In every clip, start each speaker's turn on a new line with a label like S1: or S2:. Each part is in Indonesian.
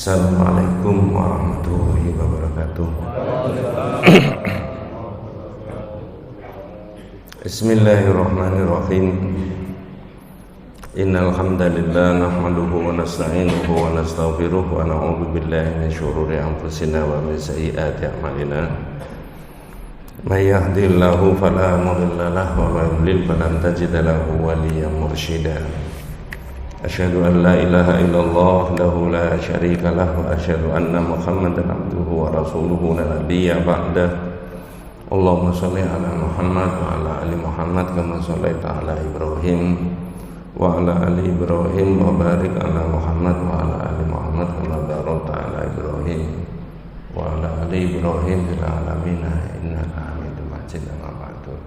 S1: Assalamualaikum warahmatullahi wabarakatuh. Bismillahirrahmanirrahim. Innal hamdalillah nahmaduhu wa nasta'inuhu wa nastaghfiruh wa na'udzu billahi min syururi anfusina wa min sayyiati a'malina. May yahdihillahu fala mudilla lahu wa may yudlil falan tajida lahu waliyyan mursyida. Asyhadu an la ilaha illallah lahu la syarika lahu wa asyhadu anna Muhammadan abduhu wa rasuluhu la nabiyya ba'dah. Allahumma shalli ala Muhammad wa ala ali Muhammad kama shallaita ala Ibrahim wa ala ali Ibrahim wa barik ala Muhammad wa ala ali Muhammad kama barakta ala Ibrahim wa ala ali Ibrahim fil alamin innaka Hamidum Majid. Amma ba'du.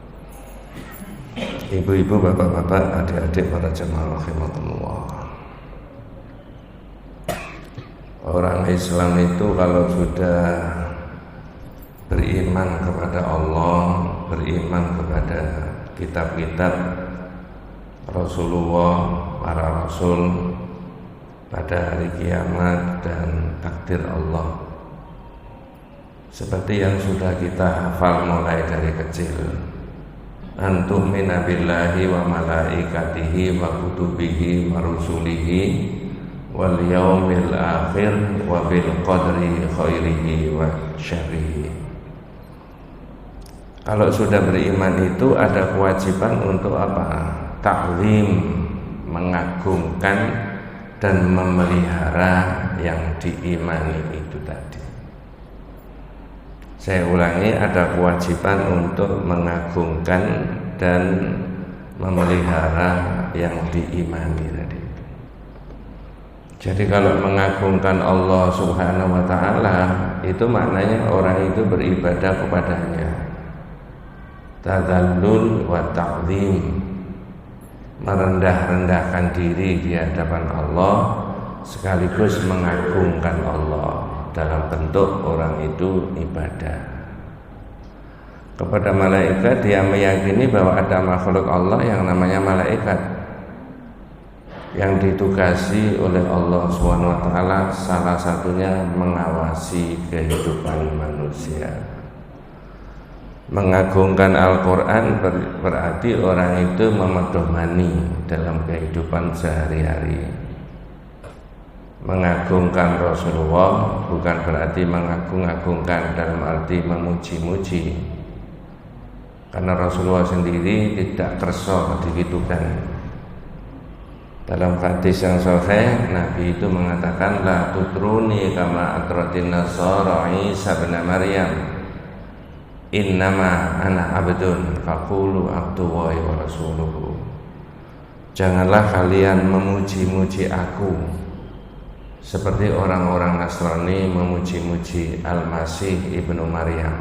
S1: Ibu-ibu, bapak-bapak, adik-adik para jemaah rahimakumullah. Orang Islam itu kalau sudah beriman kepada Allah, beriman kepada kitab-kitab Rasulullah, para Rasul, pada hari kiamat dan takdir Allah, seperti yang sudah kita hafal mulai dari kecil. Antum mina billahi wa malaikatihi wa kutubihi wa rusulihi wal yaumil akhir wa bil qadri khairihi wa syarrihi. Kalau sudah beriman itu ada kewajiban untuk apa? Ta'zim, mengagungkan dan memelihara yang diimani itu tadi. Saya ulangi, ada kewajiban untuk mengagungkan dan memelihara yang diimani tadi. Jadi kalau mengagungkan Allah Subhanahu wa ta'ala, itu maknanya orang itu beribadah kepadanya. Tadzallul wa ta'zim, merendah-rendahkan diri di hadapan Allah sekaligus mengagungkan Allah dalam bentuk orang itu ibadah. Kepada malaikat dia meyakini bahwa ada makhluk Allah yang namanya malaikat yang ditugasi oleh Allah SWT, salah satunya mengawasi kehidupan manusia. Mengagungkan Al-Quran berarti orang itu memedomani dalam kehidupan sehari-hari. Mengagungkan Rasulullah bukan berarti mengagung-agungkan dalam arti memuji-muji, karena Rasulullah sendiri tidak kerso digitukan. Dalam hadis yang sahih, Nabi itu mengatakan, la tutruni kama atratin nasara Isa bin Maryam, innama ana abdun faqulu abdullahi wa rasuluhu. Janganlah kalian memuji-muji aku seperti orang-orang Nasrani memuji-muji Al-Masih ibnu Maryam.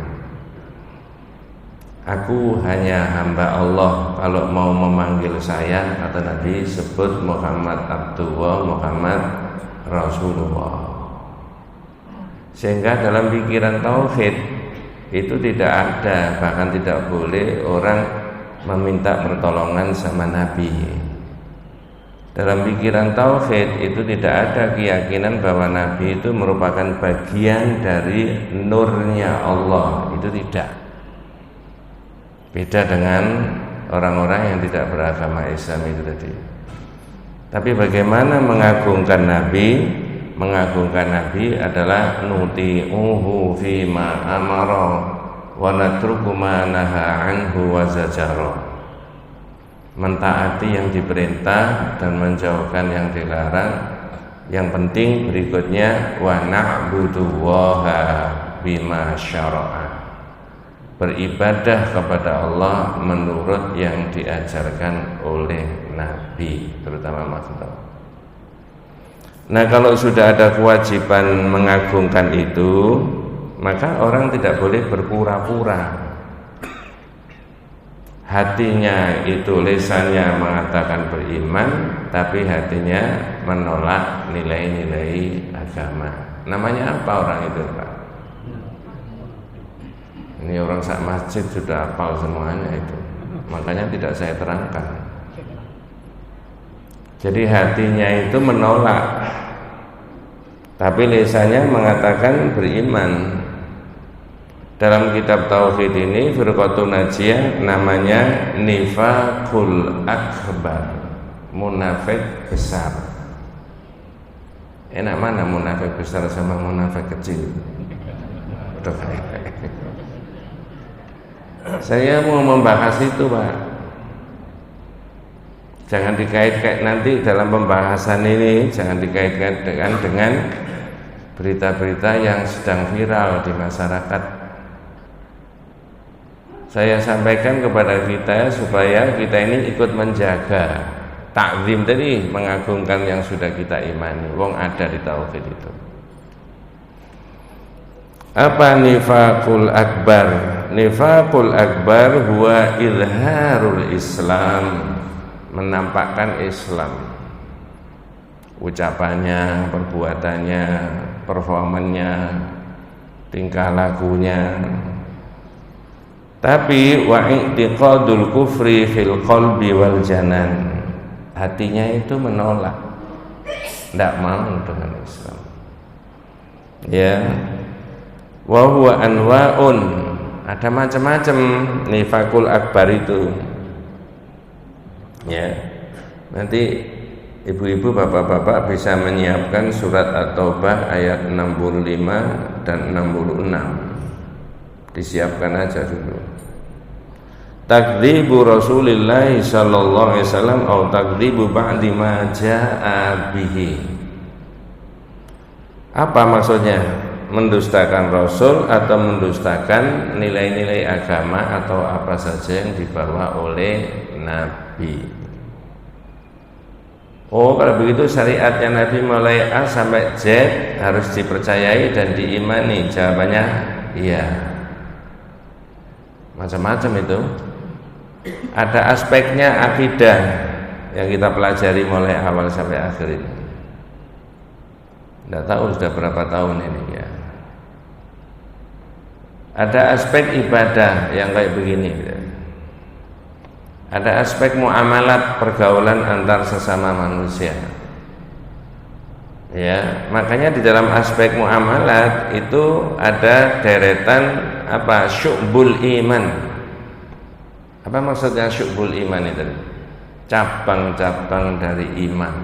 S1: Aku hanya hamba Allah. Kalau mau memanggil saya, kata Nabi, sebut Muhammad Abdullah, Muhammad Rasulullah. Sehingga dalam pikiran tauhid itu tidak ada, bahkan tidak boleh orang meminta pertolongan sama Nabi. Dalam pikiran tauhid itu tidak ada keyakinan bahwa Nabi itu merupakan bagian dari nurnya Allah. Itu tidak. Beda dengan orang-orang yang tidak beragama Islam itu tadi. Tapi bagaimana mengagungkan Nabi? Mengagungkan Nabi adalah nuti'uhu fima amara wa natruku ma naha anhu wa zajara. Mentaati yang diperintah dan menjauhkan yang dilarang. Yang penting berikutnya wa na'budullaha bima syara'a, beribadah kepada Allah menurut yang diajarkan oleh Nabi, terutama maksudnya. Nah, kalau sudah ada kewajiban mengagungkan itu, maka orang tidak boleh berpura-pura. Hatinya itu, lisannya mengatakan beriman, tapi hatinya menolak nilai-nilai agama. Namanya apa orang itu, Pak? Ini orang sak masjid sudah hafal semuanya itu, makanya tidak saya terangkan. Jadi hatinya itu menolak tapi lisannya mengatakan beriman. Dalam kitab tauhid ini firqatun najiyah namanya nifaqul akbar, munafik besar. Enak mana munafik besar sama munafik kecil? Saya mau membahas itu, Pak. Jangan dikait-kait nanti dalam pembahasan ini, jangan dikaitkan dengan berita-berita yang sedang viral di masyarakat. Saya sampaikan kepada kita supaya kita ini ikut menjaga takzim tadi, mengagungkan yang sudah kita imani. Wong ada di tauhid itu. Apa nifaqul akbar? Nifaqul akbar huwa izharul Islam, menampakkan Islam, ucapannya, perbuatannya, performannya, tingkah lakunya. Tapi wa i'tiqadul kufri fil qalbi wal janan, hatinya itu menolak, tidak mau dengan Islam. Ya, wa huwa anwa'un, ada macam-macam nifaqul akbar itu. Ya, nanti ibu-ibu, bapak-bapak bisa menyiapkan surat At-Taubah ayat 65 dan 66. Disiapkan aja dulu. Takdzibu Rasulillah sallallahu alaihi wasallam atau takdzibu ba'di ma jaa'a bihi. Apa maksudnya? Mendustakan Rasul atau mendustakan nilai-nilai agama atau apa saja yang dibawa oleh Nabi. Oh, kalau begitu syariatnya Nabi mulai A sampai Z harus dipercayai dan diimani. Jawabannya iya. Macam-macam itu. Ada aspeknya akidah yang kita pelajari mulai awal sampai akhir ini. Tidak tahu sudah berapa tahun ini ya. Ada aspek ibadah yang kayak begini ya. Ada aspek muamalat, pergaulan antar sesama manusia. Ya, makanya di dalam aspek muamalat itu ada deretan apa? Syu'bul iman. Apa maksudnya syu'bul iman itu? Cabang-cabang dari iman.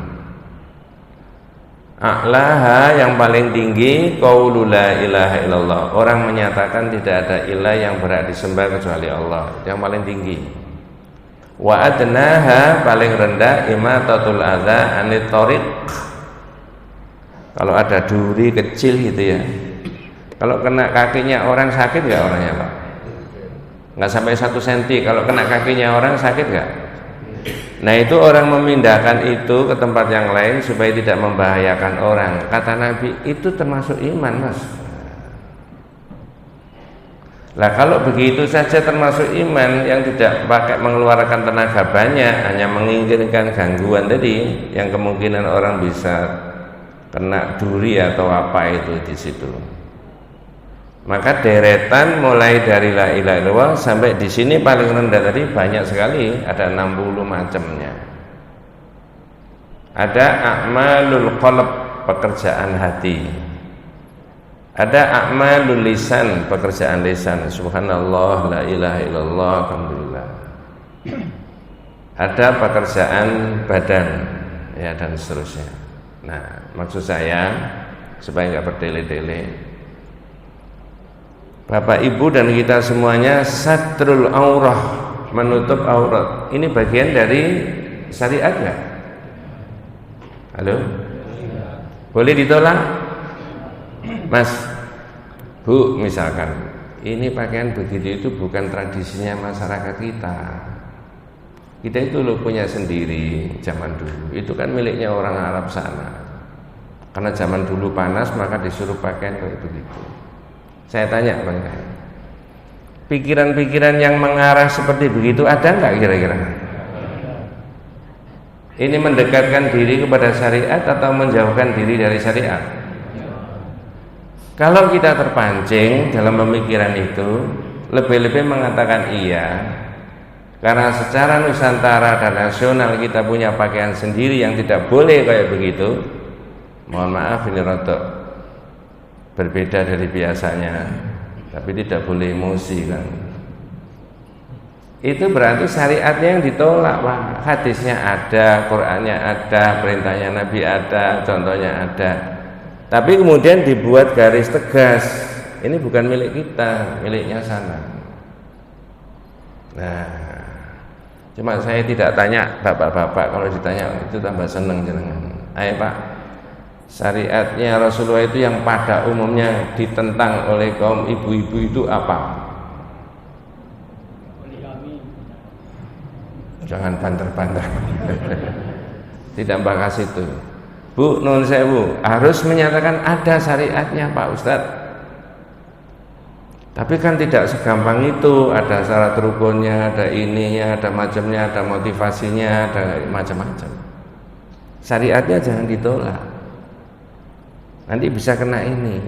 S1: A'laha, yang paling tinggi, qaulu la ilaha illallah. Orang menyatakan tidak ada ilah yang berhak disembah kecuali Allah. Yang paling tinggi. Wa adnaha, paling rendah, imatatul adza anit thariq. Kalau ada duri kecil gitu ya, kalau kena kakinya orang sakit nggak orangnya, Pak? Nggak sampai 1 cm. Kalau kena kakinya orang sakit nggak? Nah, itu orang memindahkan itu ke tempat yang lain supaya tidak membahayakan orang. Kata Nabi, itu termasuk iman, Mas. Lah kalau begitu saja termasuk iman, yang tidak pakai mengeluarkan tenaga banyak, hanya menginginkan gangguan tadi, yang kemungkinan orang bisa kena duri atau apa itu di situ. Maka deretan mulai dari la ilaha illallah sampai di sini paling rendah tadi banyak sekali, ada 60 macamnya. Ada a'malul qalb, pekerjaan hati. Ada a'malul lisan, pekerjaan lisan. Subhanallah, la ilaha illallah, alhamdulillah. Ada pekerjaan badan, ya, dan seterusnya. Nah, maksud saya supaya nggak berdele-dele, Bapak Ibu dan kita semuanya, satrul aurah, menutup aurat, ini bagian dari syariat nggak? Halo? Boleh ditolak? Mas, Bu, misalkan ini pakaian begitu itu bukan tradisinya masyarakat kita. Kita itu loh punya sendiri zaman dulu. Itu kan miliknya orang Arab sana. Karena zaman dulu panas maka disuruh pakaian kayak begitu. Saya tanya Bang, pikiran-pikiran yang mengarah seperti begitu ada nggak kira-kira? Ini mendekatkan diri kepada syariat atau menjauhkan diri dari syariat? Kalau kita terpancing dalam pemikiran itu, lebih-lebih mengatakan iya, karena secara Nusantara dan nasional kita punya pakaian sendiri yang tidak boleh kayak begitu. Mohon maaf, ini rotok berbeda dari biasanya, tapi tidak boleh emosi kan. Itu berarti syariatnya yang ditolak, Pak. Hadisnya ada, Qur'annya ada, perintahnya Nabi ada, contohnya ada. Tapi kemudian dibuat garis tegas, ini bukan milik kita, miliknya sana. Nah, cuma saya tidak tanya bapak-bapak, kalau ditanya itu tambah seneng jenengan. Ayo Pak, syariatnya Rasulullah itu yang pada umumnya ditentang oleh kaum ibu-ibu itu apa? Jangan banter-banter. Tidak bahas itu. Bu, nun sewu, harus menyatakan ada syariatnya Pak Ustadz. Tapi kan tidak segampang itu, ada syarat rukunnya, ada ininya, ada macamnya, ada motivasinya, ada macam-macam. Syariatnya jangan ditolak. Nanti bisa kena ini.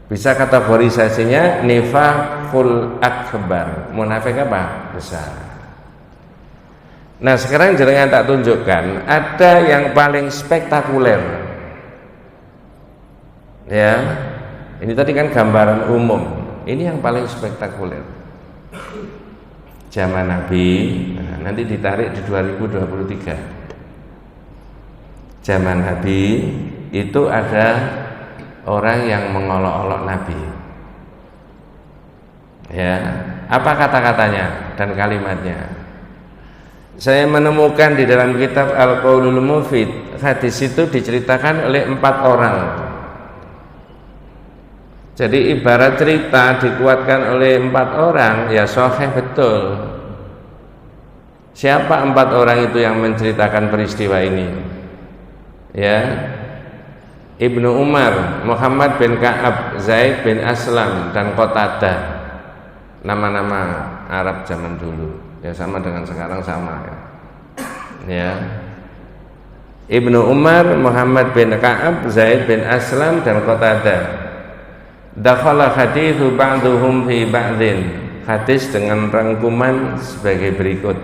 S1: Bisa kategorisasinya nifaqul akbar. Munafik apa? Besar. Nah sekarang jenengan tak tunjukkan ada yang paling spektakuler. Ya, ini tadi kan gambaran umum. Ini yang paling spektakuler. Zaman Nabi, nah, nanti ditarik di 2023. Zaman Nabi itu ada orang yang mengolok-olok Nabi. Ya, apa kata-katanya dan kalimatnya? Saya menemukan di dalam kitab Al-Qaulul Mufid, hadis itu diceritakan oleh 4 orang. Jadi ibarat cerita dikuatkan oleh 4 orang, ya sahih betul. Siapa 4 orang itu yang menceritakan peristiwa ini? Ya, Ibnu Umar, Muhammad bin Ka'ab, Zaid bin Aslam, dan Qatadah. Nama-nama Arab zaman dulu. Ya sama dengan sekarang sama ya. Ya. Ibnu Umar, Muhammad bin Ka'ab, Zaid bin Aslam, dan Qatadah. Dakhala hadithu ba'duhum fi ba'din. Hadis dengan rangkuman sebagai berikut.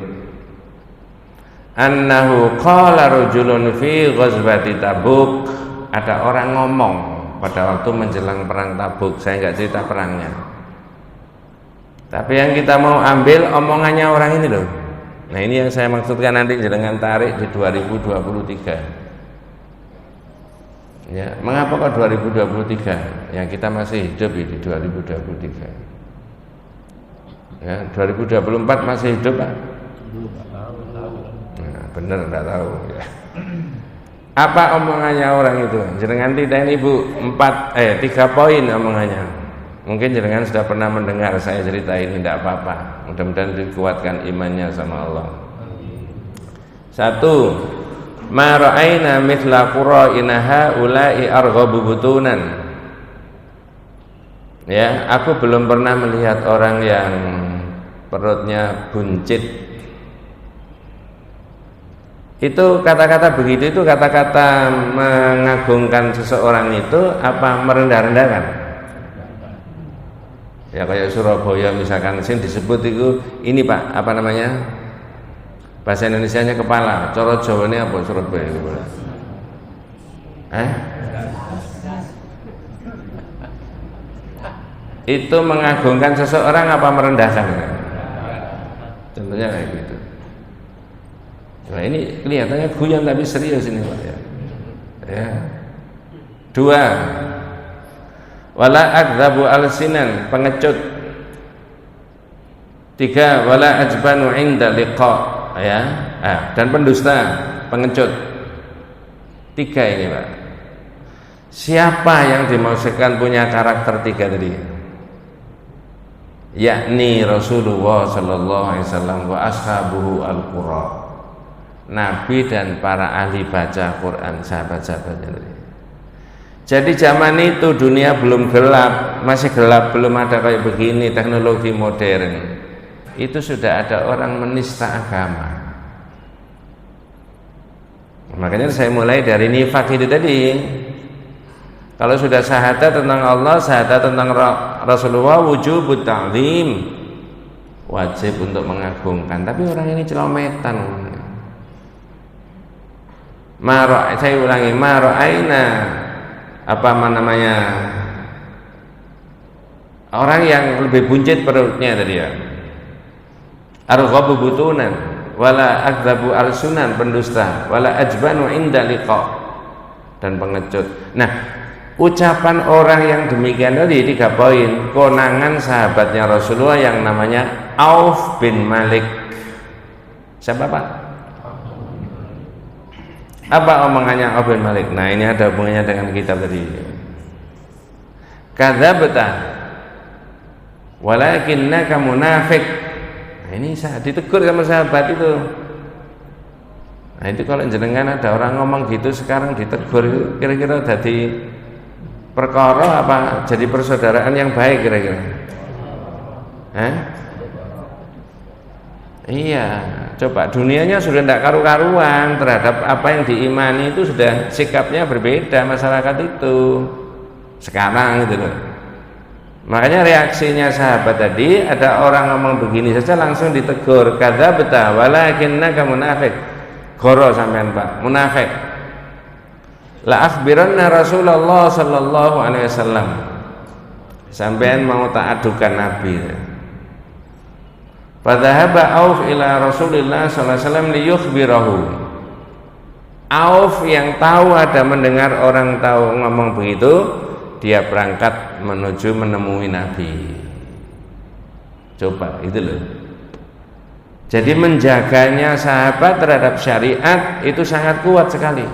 S1: Annahu qala rajulun fi ghazwati Tabuk. Ada orang ngomong pada waktu menjelang perang Tabuk. Saya enggak cerita perangnya. Tapi yang kita mau ambil omongannya orang ini loh. Nah ini yang saya maksudkan nanti dengan tarik di 2023. Ya, mengapa kok 2023? Ya kita masih hidup di 2023. Ya, 2024 masih hidup Pak? Nah, bener enggak tahu ya. Apa omongannya orang itu? Jenengan tidak Ibu 3 poin omongannya. Mungkin jenengan sudah pernah mendengar saya cerita ini, tidak apa-apa. Mudah-mudahan dikuatkan imannya sama Allah. 1. Ma ra'aina mithla qura'ina haula'i arghabu butunan. Ya, aku belum pernah melihat orang yang perutnya buncit. Itu kata-kata begitu itu kata-kata mengagungkan seseorang itu apa merendah-rendahkan? Ya kayak Surabaya misalkan sing disebut itu ini Pak, apa namanya? Bahasa Indonesianya kepala, coro Jawane apa Surabaya itu? Itu mengagungkan seseorang apa merendahkan? Contohnya kayak gitu. Nah ini kelihatannya guyon tapi serius ini Pak ya. Ya. 2. Wala akdzabu alsinan, pengecut. 3. Wala ajbanu inda liqa, ya. Dan pendusta, pengecut. 3 ini Pak. Siapa yang dimaksudkan punya karakter 3 tadi? Yakni Rasulullah sallallahu alaihi wasallam wa ashabuhu al-qura. Nabi dan para ahli baca Quran, sahabat-sahabatnya tadi. Jadi zaman itu dunia belum gelap, masih gelap, belum ada kayak begini teknologi modern. Itu sudah ada orang menista agama. Makanya saya mulai dari nifaq itu tadi. Kalau sudah syahadat tentang Allah, syahadat tentang Rasulullah, wujubut ta'zim, wajib untuk mengagungkan. Tapi orang ini celometan. Saya ulangi, ma ra'aina namanya, orang yang lebih buncit perutnya tadi ya, arghabu butunan wala akdzabu alsunan, pendusta, wala ajbanu inda liqa, dan pengecut. Nah, ucapan orang yang demikian tadi 3 poin, konangan sahabatnya Rasulullah yang namanya Auf bin Malik. Siapa Pak? Apa omongannya Auf bin Malik? Nah, ini ada hubungannya dengan kitab tadi. Kadzabta walakinnaka munafiq. Nah, ini ditegur sama sahabat itu. Nah, itu kalau jenengan ada orang ngomong gitu sekarang ditegur, kira-kira jadi perkara apa jadi persaudaraan yang baik kira-kira? Iya, coba dunianya sudah tidak karu-karuan terhadap apa yang diimani, itu sudah sikapnya berbeda masyarakat itu sekarang gitu loh. Makanya reaksinya sahabat tadi, ada orang ngomong begini saja langsung ditegur, kadzabta walakinnaka munafiq. Goro sampean Pak, munafik. La akhbiranna Rasulullah sallallahu alaihi wasallam. Sampean mau tak adukan Nabi. Fadhahaba Auf ila Rasulillah sallallahu alaihi wasallam liyukhbirahu. Auf yang tahu ada mendengar orang tahu ngomong begitu, dia berangkat menuju menemui Nabi. Coba itu loh. Jadi menjaganya sahabat terhadap syariat itu sangat kuat sekali.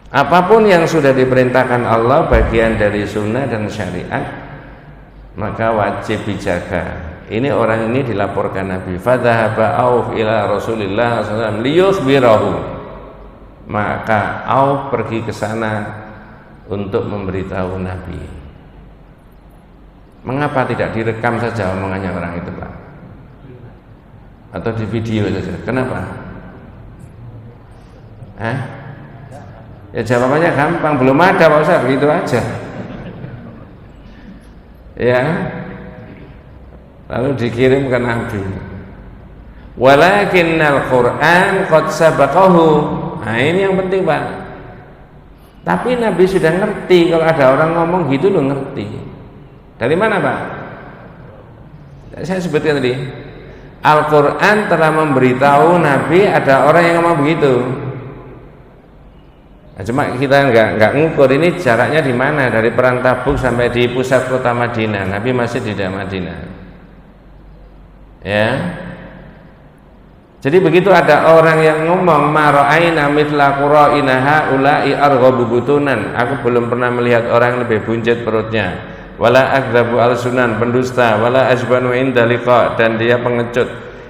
S1: Apapun yang sudah diperintahkan Allah bagian dari sunnah dan syariat, maka wajib dijaga. Ini orang ini dilaporkan Nabi. Fadhahaba Auf ila Rasulillah sallallahu alaihi wasallam liyukhbirahu. Maka Auf pergi ke sana untuk memberitahu Nabi. Mengapa tidak direkam saja omongannya orang itu Pak? Atau di video saja? Kenapa? Ya jawabannya gampang, belum ada Pak Ustaz, begitu aja. Ya. Lalu dikirim ke Nabi. Walakinnal Qur'an qad sabaqahu. Nah, ini yang penting Pak. Tapi Nabi sudah ngerti, kalau ada orang ngomong gitu lo ngerti. Dari mana Pak? Saya sebutkan tadi. Al-Quran telah memberitahu Nabi ada orang yang ngomong begitu. Nah, cuma kita nggak ngukur ini jaraknya di mana, dari Perang Tabuk sampai di pusat kota Madinah. Nabi masih di dalam Madinah. Ya. Jadi begitu ada orang yang ngomong ma ra'aina mithla qura'ina haula'i arghabu butunan. Aku belum pernah melihat orang yang lebih buncit perutnya. Wala akdzabu al-sunan, pendusta, wala asbanu inda liqa, dan dia pengecut.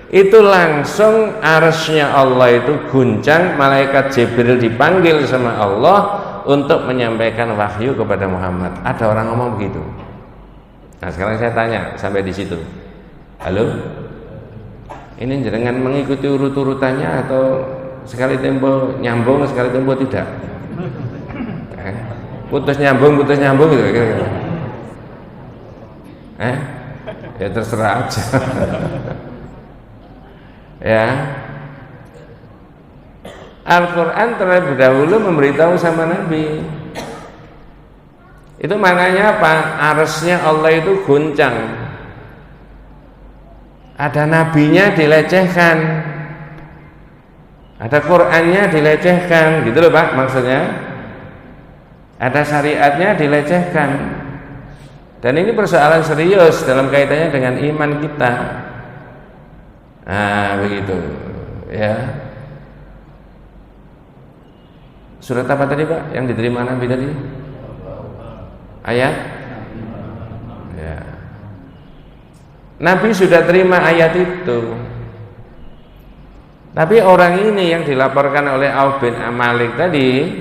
S1: Itu langsung arsy-nya Allah itu guncang, malaikat Jibril dipanggil sama Allah untuk menyampaikan wahyu kepada Muhammad. Ada orang ngomong begitu. Nah, sekarang saya tanya sampai di situ. Halo? Ini jenengan mengikuti urut-urutannya atau sekali tempo nyambung, sekali tempo tidak? Putus nyambung gitu kira-kira. Ya terserah aja. Ya. Al-Quran terlebih dahulu memberitahu sama Nabi. Itu maknanya apa? Arsy-nya Allah itu guncang. Ada nabinya dilecehkan, ada Qur'annya dilecehkan, gitu loh Pak maksudnya. Ada syariatnya dilecehkan. Dan ini persoalan serius dalam kaitannya dengan iman kita. Nah, begitu ya. Surat apa tadi Pak yang diterima Nabi tadi? Ayat? Ya. Nabi sudah terima ayat itu. Tapi orang ini yang dilaporkan oleh Auf bin Malik tadi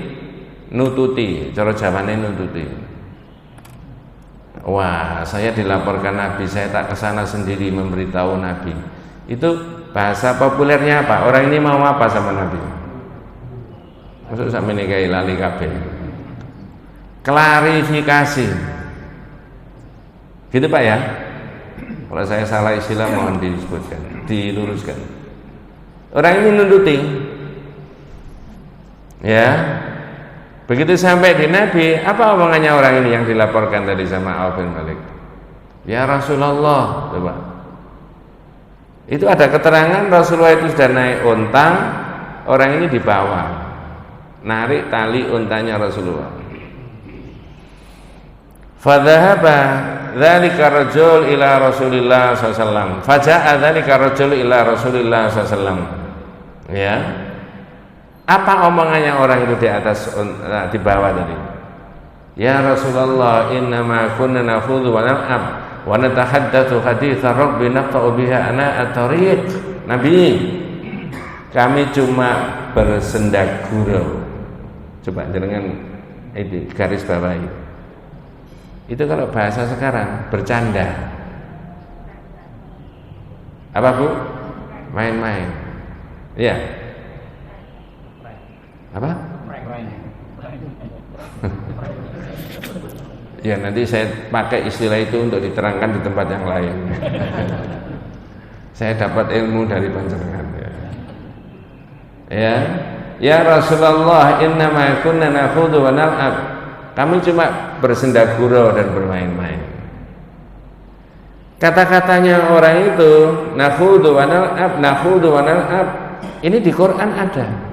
S1: nututi, cara jawane nututi. Wah, saya dilaporkan Nabi, saya tak kesana sendiri memberitahu Nabi. Itu bahasa populernya apa? Orang ini mau apa sama Nabi? Maksud sampe nikahi lali kabeh. Klarifikasi. Gitu Pak ya? Kalau saya salah istilah mohon disebutkan, diluruskan. Orang ini nututi. Ya. Begitu sampai di Nabi, apa omongannya orang ini yang dilaporkan tadi sama Auf bin Malik? Ya Rasulullah, coba. Itu ada keterangan Rasulullah itu sudah naik unta, orang ini dibawa, narik tali untanya Rasulullah. Fadhahaba dzalika rajul ila Rasulillah sallallahu alaihi wasallam. Faja'a dzalika rajul ila Rasulillah sallallahu alaihi wasallam. Ya. Apa omongannya orang itu di atas di bawah tadi? Ya Rasulullah, innama kunna nakhudhu wa nal'ab wa natahaddatsu haditsa rabbi naqta'u biha ana at-tariq. Nabi, kami cuma bersenda gurau. Coba jangan ini garis bawahi. Itu kalau bahasa sekarang bercanda. Apa Bu? Main-main. Iya. Apa? Ya nanti saya pakai istilah itu untuk diterangkan di tempat yang lain. Saya dapat ilmu dari panjenengan ya. Ya Rasulullah, innama kunna nakhudhu wa nal'ab. Kami cuma bersenda gurau dan bermain-main. Kata-katanya orang itu nakhudhu wa nal'ab, nakhudhu wa nal'ab, ini di Quran ada.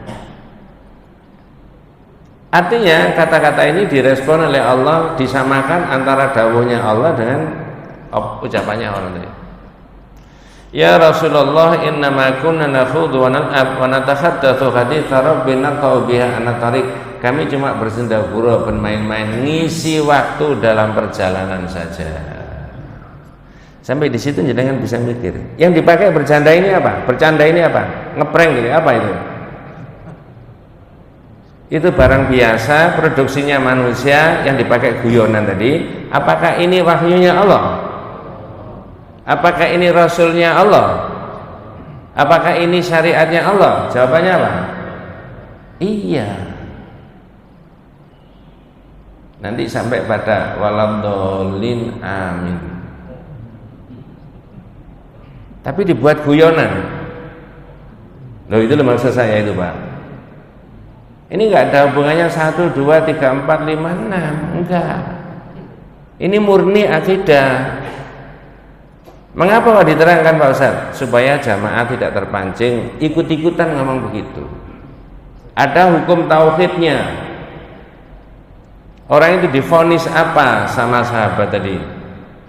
S1: Artinya kata-kata ini direspon oleh Allah, disamakan antara dawuhnya Allah dengan ucapannya orang tadi. Ya Rasulullah, innama kunna nakhudhu wa nal'ab wa natahaddatsu haditsa rabbina naqta'u biha an tariq. Kami cuma bersenda gurau, bermain-main, ngisi waktu dalam perjalanan saja. Sampai di situ jangan bisa mikir. Yang dipakai bercanda ini apa? Bercanda ini apa? Ngeprank gitu. Apa itu? Itu barang biasa, produksinya manusia yang dipakai guyonan tadi. Apakah ini wahyunya Allah? Apakah ini rasulnya Allah? Apakah ini syariatnya Allah? Jawabannya apa? Iya. Nanti sampai pada waladhdallin amin. Tapi dibuat guyonan. Loh itu maksud saya itu Pak. Ini enggak ada hubungannya 1, 2, 3, 4, 5, 6. Enggak. Ini murni akidah. Mengapa diterangkan Pak Ustaz? Supaya jamaah tidak terpancing ikut-ikutan ngomong begitu. Ada hukum tauhidnya. Orang itu divonis apa sama sahabat tadi?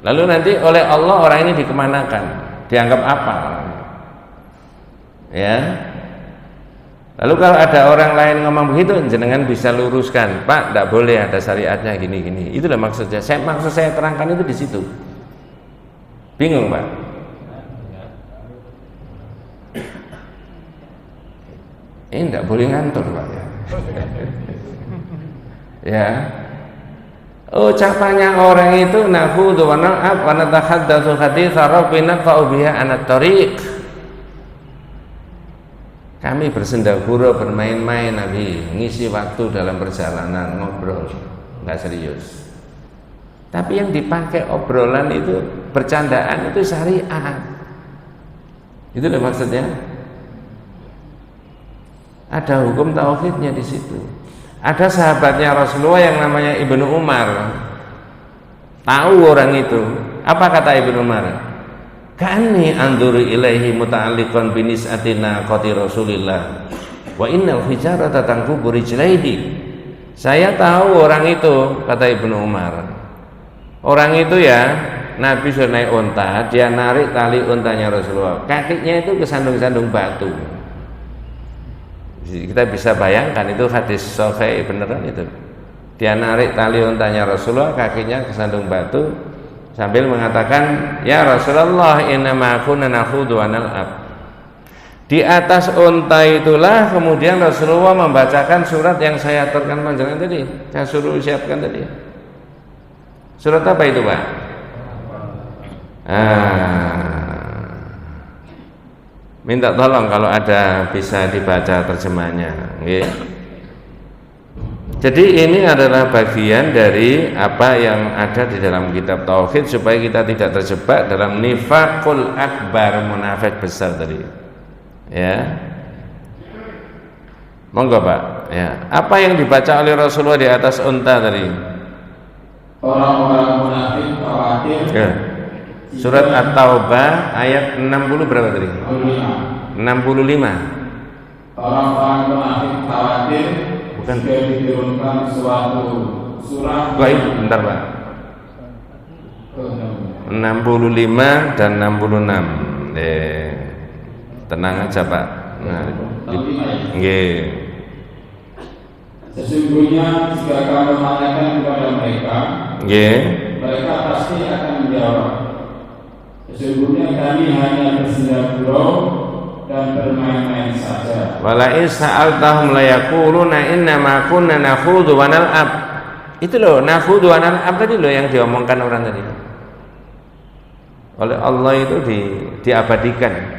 S1: Lalu nanti oleh Allah orang ini dikemanakan? Dianggap apa? Ya. Lalu kalau ada orang lain ngomong begitu, jenengan bisa luruskan, Pak, tidak boleh, ada syariatnya gini-gini. Itulah maksudnya. Maksud saya terangkan itu di situ. Bingung Pak? Ini tidak boleh ngantor Pak ya. Ya. Ucapannya orang itu nakhudhu wa nal'ab wa natahaddatsu haditsa rabbina naqta'u biha an tariq. Kami bersenda gurau, bermain-main Nabi, ngisi waktu dalam perjalanan, ngobrol, nggak serius. Tapi yang dipakai obrolan itu, bercandaan itu syariat. Itu loh maksudnya. Ada hukum tauhidnya di situ. Ada sahabatnya Rasulullah yang namanya Ibnu Umar. Tahu orang itu. Apa kata Ibnu Umar? Ka'anni anzuru ilaihi muta'alliqan binis'atina qati Rasulillah wa innal hijarata tanqubu rijlaihi. Saya tahu orang itu, kata Ibnu Umar. Orang itu ya, Nabi sudah naik unta, dia narik tali untanya Rasulullah. Kakinya itu kesandung-sandung batu. Kita bisa bayangkan itu hadis sahih beneran itu. Dia narik tali untanya Rasulullah, kakinya kesandung batu. Sambil mengatakan, ya Rasulullah, innama kunna nakhudhu wa nal'ab. Di atas unta itulah kemudian Rasulullah membacakan surat yang saya aturkan panjangan tadi, saya suruh siapkan tadi. Surat apa itu Pak? Minta tolong kalau ada bisa dibaca terjemahnya. Okay. Jadi ini adalah bagian dari apa yang ada di dalam kitab tauhid supaya kita tidak terjebak dalam nifaqul akbar, munafik besar tadi. Ya. Monggo Pak. Ya, apa yang dibaca oleh Rasulullah di atas unta tadi?
S2: Orang-orang munafik khawatir.
S1: Ya. Surat At-Taubah ayat 60 berapa tadi? 65.
S2: Orang-orang munafik khawatir
S1: bukan
S2: jika diturunkan suatu surah.
S1: Baik, bentar Pak. 65 dan 66. Tenang aja Pak. Nah, nggih.
S2: Sesungguhnya jika kamu tanyakan kepada mereka,
S1: nggih,
S2: mereka pasti akan menjawab, sesungguhnya kami hanya bersenda gurau dan bermain-main saja.
S1: Wala in sa'altahum la yaquluna inna ma kunna nakhudhu wa nal'ab. Itu loh, nakhudhu wa nal'ab tadi loh yang diomongkan orang tadi. Oleh Allah itu diabadikan.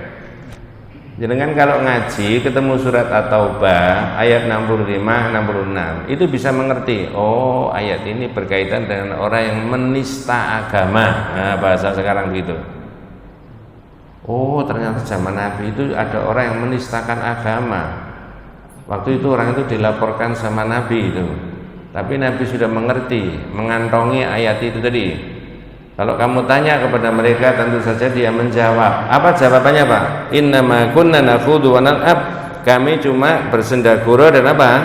S1: Jangan kalau ngaji ketemu surat At-Taubah ayat 65 66 itu bisa mengerti, oh ayat ini berkaitan dengan orang yang menista agama. Nah, bahasa sekarang begitu. Oh, ternyata zaman Nabi itu ada orang yang menistakan agama. Waktu itu orang itu dilaporkan sama Nabi itu. Tapi Nabi sudah mengerti, mengantongi ayat itu tadi. Kalau kamu tanya kepada mereka, tentu saja dia menjawab. Apa jawabannya Pak? Innama kunna nakhudhu wa nal'ab. Kami cuma bersenda gurau dan apa?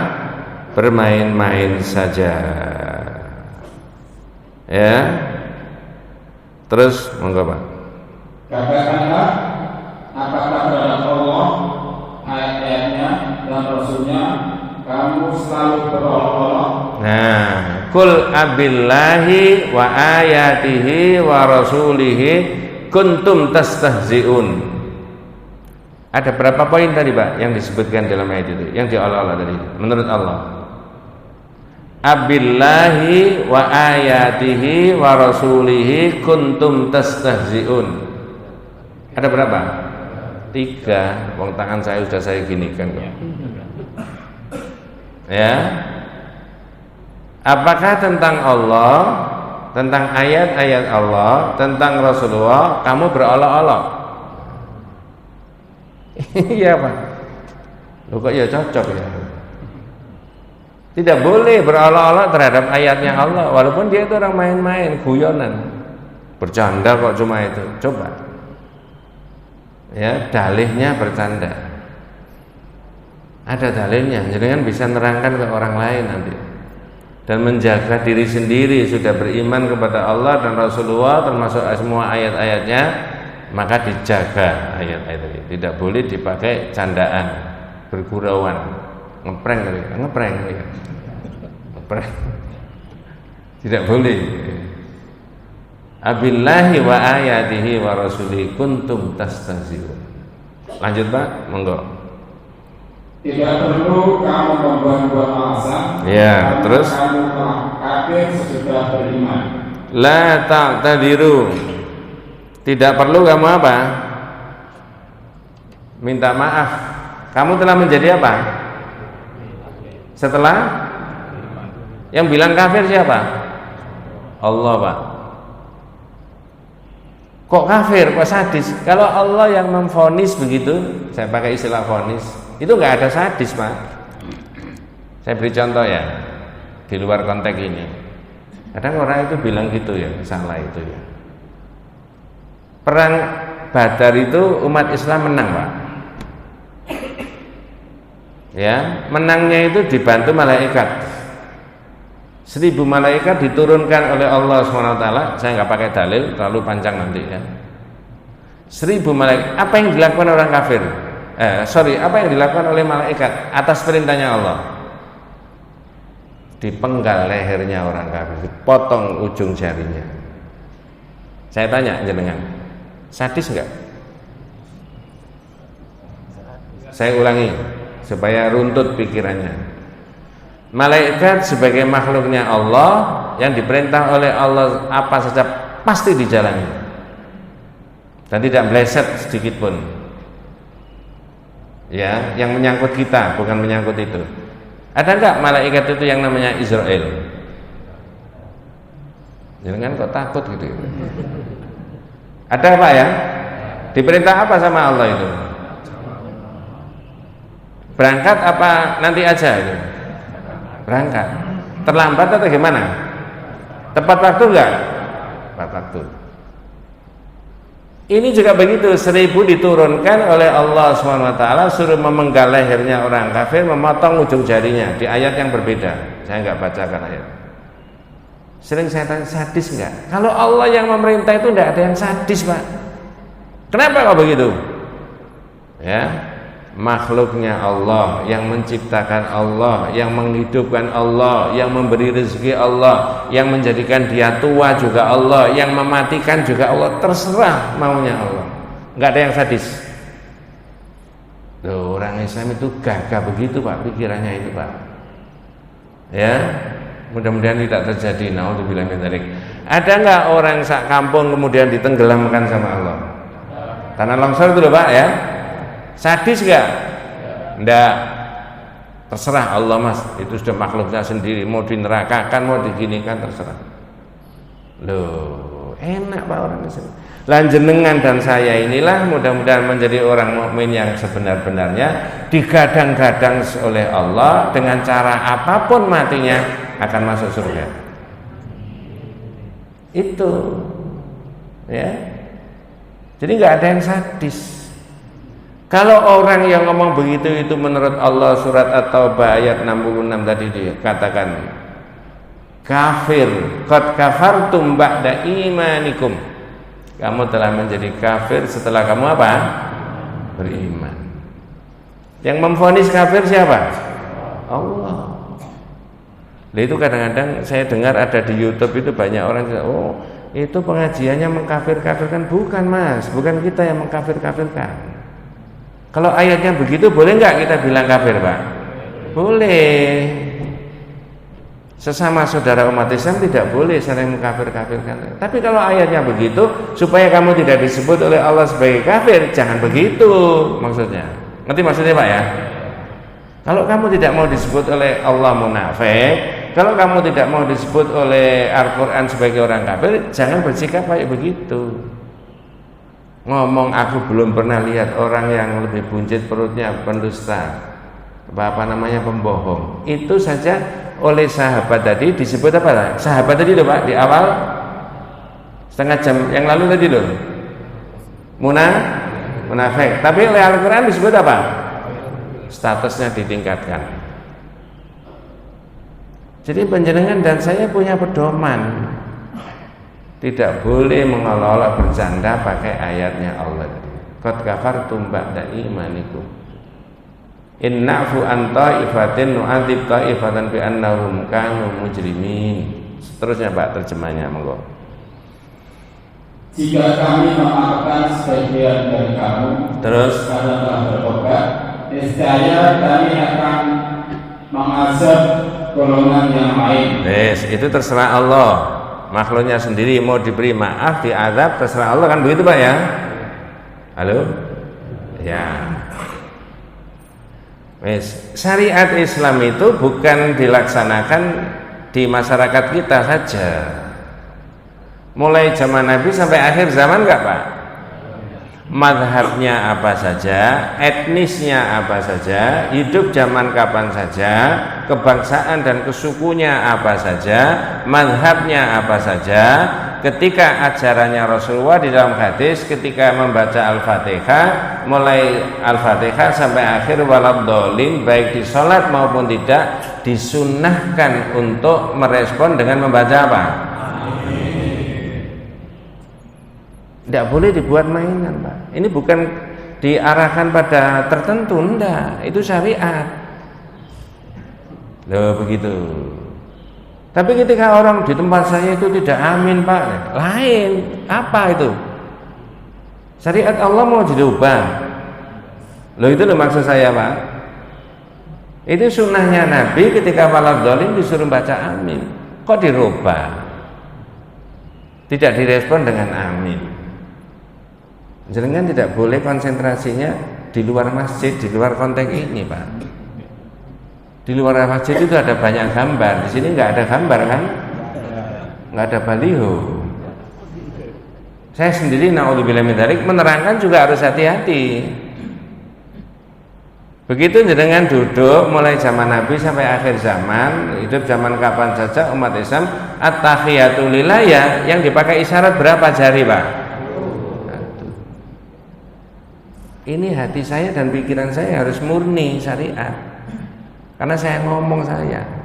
S1: Bermain-main saja. Ya. Terus monggo Pak.
S2: Katakanlah, apakah terhadap Allah, ayat-ayatnya dan Rasulnya kamu selalu berolok-olok?
S1: Nah, kul abillahi wa ayatihi wa rasulihi kuntum tastahzi'un. Ada berapa poin tadi Pak yang disebutkan dalam ayat itu, yang diolok-olok tadi menurut Allah? Abillahi wa ayatihi wa rasulihi kuntum tastahzi'un. Ada berapa? 3. Wong tangan saya sudah saya ginikan kok. Ya. Apakah tentang Allah, tentang ayat-ayat Allah, tentang Rasulullah kamu berolok-olok? Iya Pak. Loh kok ya cocok ya. Tidak boleh berolok-olok terhadap ayatnya Allah, walaupun dia itu orang main-main, guyonan, bercanda kok cuma itu. Coba. Ya, dalihnya bercanda. Ada dalilnya, jadi kan bisa nerangkan ke orang lain nanti. Dan menjaga diri sendiri, sudah beriman kepada Allah dan Rasulullah termasuk semua ayat-ayatnya, maka dijaga ayat-ayat ini. Tidak boleh dipakai candaan, bergurauan, ngeprank. Tidak boleh. Abillahi wa ayatihi wa rasulihi kuntum tastahzi'un. Lanjut Pak, monggo.
S2: Tidak perlu kamu membuat-buat alasan.
S1: Ya, terus
S2: kamu kafir sesudah beriman.
S1: La ta'tadiru. Tidak perlu kamu apa? Minta maaf. Kamu telah menjadi apa? Setelah yang bilang kafir siapa? Allah Pak. Kok kafir? Kok sadis? Kalau Allah yang memvonis begitu, saya pakai istilah vonis, itu nggak ada sadis Pak. Saya beri contoh ya, di luar konteks ini. Kadang orang itu bilang gitu ya, salah itu ya. Perang Badar itu umat Islam menang Pak. Ya, menangnya itu dibantu malaikat. 1000 malaikat diturunkan oleh Allah SWT. Saya nggak pakai dalil, terlalu panjang nanti ya. 1000 malaikat. Apa yang dilakukan orang kafir? Apa yang dilakukan oleh malaikat atas perintahnya Allah? Dipenggal lehernya orang kafir, dipotong ujung jarinya. Saya tanya jenengan, sadis enggak? Saya ulangi supaya runtut pikirannya. Malaikat sebagai makhluknya Allah yang diperintah oleh Allah apa saja pasti dijalani dan tidak meleset sedikit pun. Ya, yang menyangkut kita bukan menyangkut itu. Ada enggak malaikat itu yang namanya Israel? Jangan kok takut gitu. Ada Pak ya? Diperintah apa sama Allah itu? Berangkat apa nanti aja itu? Berangkat. Terlambat atau gimana? Tepat waktu enggak? Tepat waktu. Ini juga begitu, 1000 diturunkan oleh Allah SWT, suruh memenggal lehernya orang kafir, memotong ujung jarinya di ayat yang berbeda. Saya enggak bacakan ayat. Sering saya tanya, sadis enggak? Kalau Allah yang memerintah itu enggak ada yang sadis, Pak. Kenapa kok begitu? Ya, makhluknya Allah, yang menciptakan Allah, yang menghidupkan Allah, yang memberi rezeki Allah, yang menjadikan dia tua juga Allah, yang mematikan juga Allah, terserah maunya Allah. Enggak ada yang sadis. Loh, orang Islam itu gagah begitu, Pak, pikirannya itu, Pak. Ya, mudah-mudahan tidak terjadi. Naudzubillah min dzalik. Ada enggak orang sak kampung kemudian ditenggelamkan sama Allah? Tanah longsor itu loh, Pak, ya. Sadis enggak? Enggak. Terserah Allah, Mas. Itu sudah makhluknya sendiri, mau dinerakakan, mau diginikan, terserah. Loh, enak Pak orang Islam. Lanjenengan dan saya inilah mudah-mudahan menjadi orang mukmin yang sebenar-benarnya, digadang-gadang oleh Allah dengan cara apapun matinya akan masuk surga. Itu. Ya. Jadi enggak ada yang sadis. Kalau orang yang ngomong begitu itu menurut Allah, surat At-Taubah ayat 66 tadi dikatakan kafir, qad kafartum ba'da imanikum. Kamu telah menjadi kafir setelah kamu apa? Beriman. Yang memvonis kafir siapa? Allah. Nah, itu kadang-kadang saya dengar ada di YouTube itu banyak orang yang, oh, itu pengajiannya mengkafir-kafirkan. Bukan, Mas, bukan kita yang mengkafir-kafirkan. Kalau ayatnya begitu, boleh nggak kita bilang kafir, Pak? Boleh. Sesama saudara umat Islam tidak boleh saling mengkafir-kafirkan. Tapi kalau ayatnya begitu, supaya kamu tidak disebut oleh Allah sebagai kafir, jangan begitu maksudnya. Ngerti maksudnya, Pak, ya? Kalau kamu tidak mau disebut oleh Allah munafik, kalau kamu tidak mau disebut oleh Al-Quran sebagai orang kafir, jangan bersikap kayak begitu. Ngomong aku belum pernah lihat orang yang lebih buncit perutnya, pendusta, apa namanya, pembohong. Itu saja oleh sahabat tadi disebut apa? Sahabat tadi loh, Pak, di awal setengah jam yang lalu tadi loh, munafik. Tapi oleh Al-Quran disebut apa? Statusnya ditingkatkan. Jadi panjenengan dan saya punya pedoman. Tidak boleh mengolok-olok bercanda pakai ayatnya Allah. Qad kafartum ba'da imanikum. In na'fu an ta'ifatin nu'adzib ta'ifatan bi annahum kanu mujrimin. Seterusnya, Pak, terjemahnya monggo.
S2: Jika kami memaafkan sebagian dari kamu,
S1: terus
S2: karena telah bertobat, niscaya kami akan mengazab golongan yang lain.
S1: Yes, itu terserah Allah. Makhluknya sendiri mau diberi maaf, diazab, terserah Allah, kan begitu, Pak, ya? Halo? Ya. Wes, syariat Islam itu bukan dilaksanakan di masyarakat kita saja. Mulai zaman Nabi sampai akhir zaman enggak, Pak? Mazhabnya apa saja, etnisnya apa saja, hidup zaman kapan saja, kebangsaan dan kesukunya apa saja, mazhabnya apa saja, ketika ajarannya Rasulullah di dalam hadis, ketika membaca Al-Fatihah, mulai Al-Fatihah sampai akhir waladhdallin, baik di sholat maupun tidak, disunnahkan untuk merespon dengan membaca apa? Tidak boleh dibuat mainan, Pak. Ini bukan diarahkan pada tertentu, enggak. Itu syariat. Loh, begitu. Tapi ketika orang di tempat saya itu tidak amin, Pak, lain. Apa itu? Syariat Allah mau dirubah. Loh, itu loh maksud saya, Pak. Itu sunnahnya Nabi ketika waladhdallin disuruh baca amin. Kok dirubah? Tidak direspon dengan amin. Jangan tidak boleh konsentrasinya di luar masjid, di luar konteks ini, Pak. Di luar masjid itu ada banyak gambar. Di sini nggak ada gambar, kan? Nggak ada baliho. Saya sendiri naudzubillah min dzalik menerangkan juga harus hati-hati. Begitu jenengan duduk mulai zaman Nabi sampai akhir zaman, hidup zaman kapan saja umat Islam, at-tahiyatu lillah ya, yang dipakai isyarat berapa jari, Pak? Ini hati saya dan pikiran saya harus murni syariat. Karena saya ngomong saya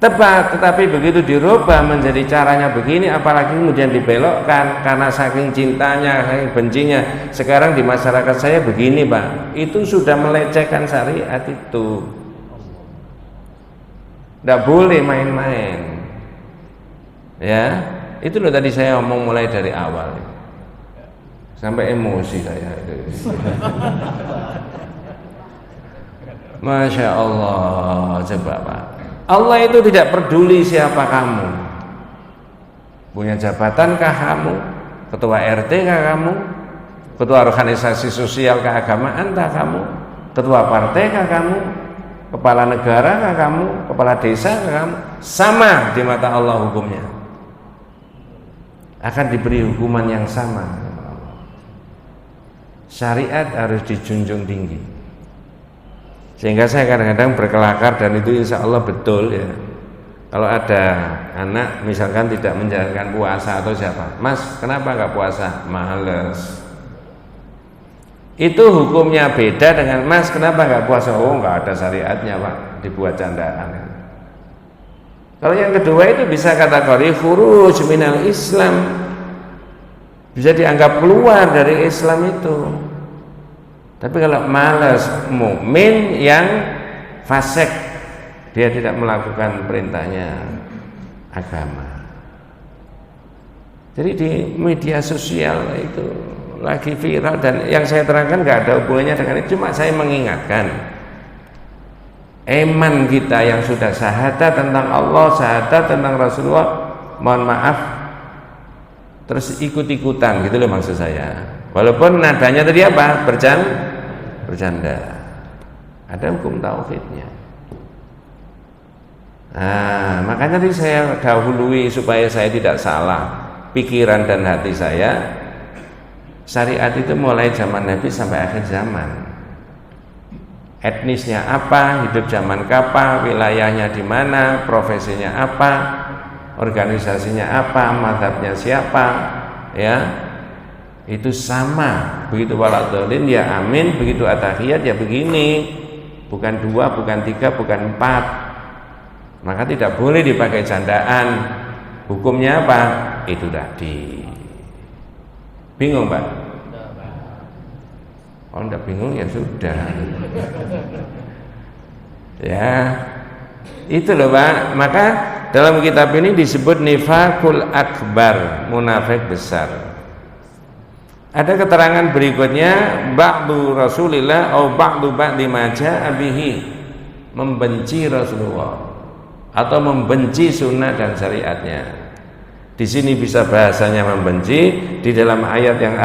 S1: tepat, tetapi begitu dirubah menjadi caranya begini, apalagi kemudian dibelokkan karena saking cintanya, saking bencinya. Sekarang di masyarakat saya begini, Pak, itu sudah melecehkan syariat itu. Tidak boleh main-main. Ya, itu loh tadi saya ngomong mulai dari awal, sampai emosi saya. Masya Allah, coba Pak. Allah itu tidak peduli siapa kamu, punya jabatankah kamu, ketua RT kah kamu, ketua organisasi sosial keagamaantah kamu, ketua partai kah kamu, kepala negara kah kamu, kepala desa kah kamu, sama di mata Allah hukumnya, akan diberi hukuman yang sama. Syariat harus dijunjung tinggi. Sehingga saya kadang-kadang berkelakar, dan itu insya Allah betul ya. Kalau ada anak misalkan tidak menjalankan puasa atau siapa, Mas kenapa nggak puasa? Males. Itu hukumnya beda dengan Mas kenapa nggak puasa? Oh nggak ada syariatnya Pak, dibuat candaan. Kalau yang kedua itu bisa kategori khuruj minal Islam, bisa dianggap keluar dari Islam itu. Tapi kalau malas, mukmin yang fasik, dia tidak melakukan perintahnya agama. Jadi di media sosial itu lagi viral, dan yang saya terangkan nggak ada hubungannya dengan itu, cuma saya mengingatkan iman kita yang sudah syahadat tentang Allah, syahadat tentang Rasulullah, mohon maaf terus ikut-ikutan gitu loh maksud saya. Walaupun nadanya tadi apa? Bercanda. Ada hukum tauhidnya. Nah, makanya tadi saya dahului supaya saya tidak salah pikiran dan hati saya. Syariat itu mulai zaman Nabi sampai akhir zaman. Etnisnya apa, hidup zaman kapan, wilayahnya di mana, profesinya apa, organisasinya apa, mazhabnya siapa, ya. Itu sama. Begitu waladhdallin ya amin, begitu at-tahiyat ya begini, bukan 2, bukan 3, bukan 4. Maka tidak boleh dipakai candaan. Hukumnya apa? Itu tadi. Bingung Pak? Kalau tidak bingung ya sudah. Ya, itu loh Pak. Maka dalam kitab ini disebut nifakul akbar, munafik besar. Ada keterangan berikutnya, ba'du Rasulillah atau ba'du ba'di ma ja'a bihi, membenci Rasulullah atau membenci sunnah dan syariatnya. Di sini bisa bahasanya membenci, di dalam ayat yang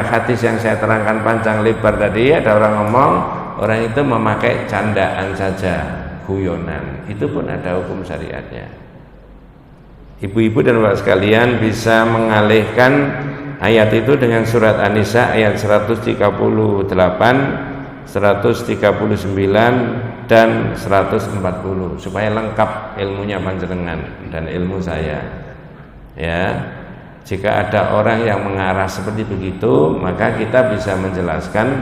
S1: hadis yang saya terangkan panjang lebar tadi, ada orang ngomong, orang itu memakai candaan saja, guyonan, itu pun ada hukum syariatnya. Ibu-ibu dan bapak sekalian bisa mengalihkan ayat itu dengan surat An-Nisa ayat 138, 139 dan 140 supaya lengkap ilmunya panjenengan dan ilmu saya. Ya, jika ada orang yang mengarah seperti begitu, maka kita bisa menjelaskan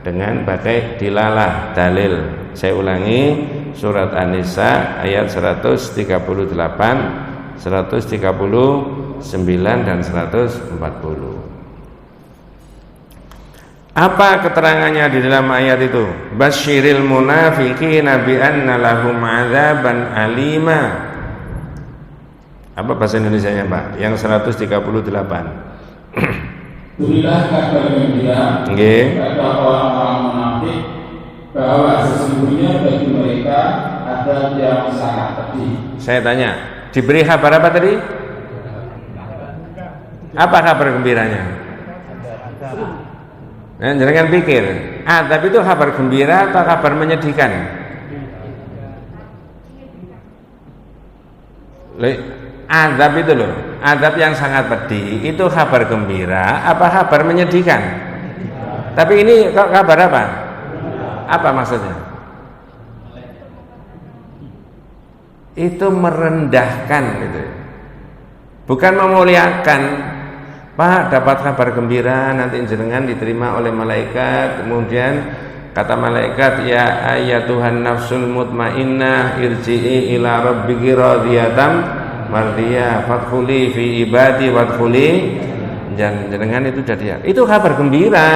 S1: dengan pakai dilalah, dalil. Saya ulangi, surat An-Nisa ayat 138, 139 dan 140. Apa keterangannya di dalam ayat itu? Basyiril munafiqina bi anna lahum 'adzaban alima. Apa bahasa Indonesianya, Pak? Yang 138.
S2: Berilah kabar gembira kepada orang-orang munafik bahwa sesungguhnya bagi mereka ada yang sangat pedih. Saya tanya,
S1: diberi kabar apa tadi? Apa kabar gembiranya? Nah, jangan pikir, tapi itu kabar gembira atau kabar menyedihkan? Azab itu loh, azab yang sangat pedih itu kabar gembira apa kabar menyedihkan? Tapi ini kok kabar apa? Apa maksudnya? Itu merendahkan gitu. Bukan memuliakan. Pak, dapat kabar gembira, nanti jenengan diterima oleh malaikat. Kemudian kata malaikat, ya ayatuhan nafsul mutmainnah irji'i ila rabbiki radiyatan mardiyah fadkhuli fi ibadi wadkhuli jenengan. Itu jadi itu kabar gembira,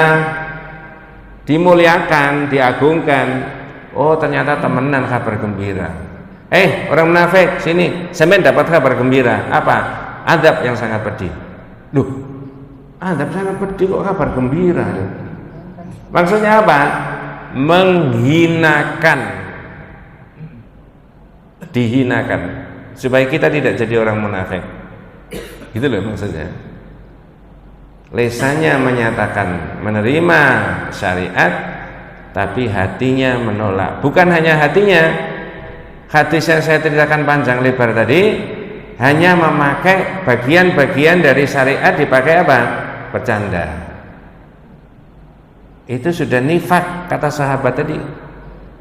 S1: dimuliakan, diagungkan. Oh, ternyata temenan kabar gembira. Orang munafik, sini, sampean dapat kabar gembira. Apa? Adab yang sangat pedih. Loh, adab sangat pedih kok kabar gembira? Maksudnya apa? Menghinakan, dihinakan, supaya kita tidak jadi orang munafik. Gitu loh maksudnya. Lisannya menyatakan menerima syariat, tapi hatinya menolak. Bukan hanya hatinya. Hadis yang saya ceritakan panjang lebar tadi hanya memakai bagian-bagian dari syariat, dipakai apa? Bercanda. Itu sudah nifak, kata sahabat tadi.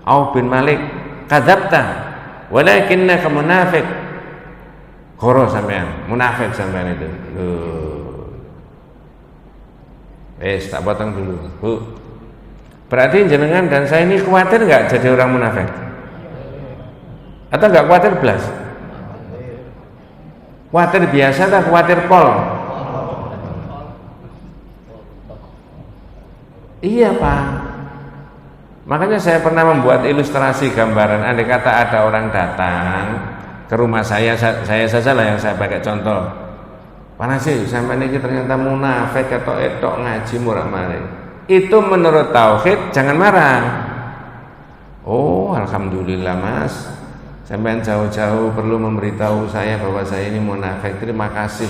S1: Auf bin Malik, kadzabta walakinnaka munafik. Koro sampean, munafik sampean itu. Tak potong dulu, Bu. Berarti jenengan dan saya ini khawatir enggak jadi orang munafik? Atau enggak khawatir belas? Khawatir biasa atau khawatir pol? Iya, Pak. Makanya saya pernah membuat ilustrasi gambaran. Andai kata ada orang datang ke rumah saya saja lah yang saya pakai contoh. Panas sih, sampai ini ternyata munafik atau etok ngaji murah-marih. Itu menurut tauhid jangan marah. Oh, alhamdulillah Mas, sampai jauh-jauh perlu memberitahu saya bahwa saya ini munafik. Terima kasih.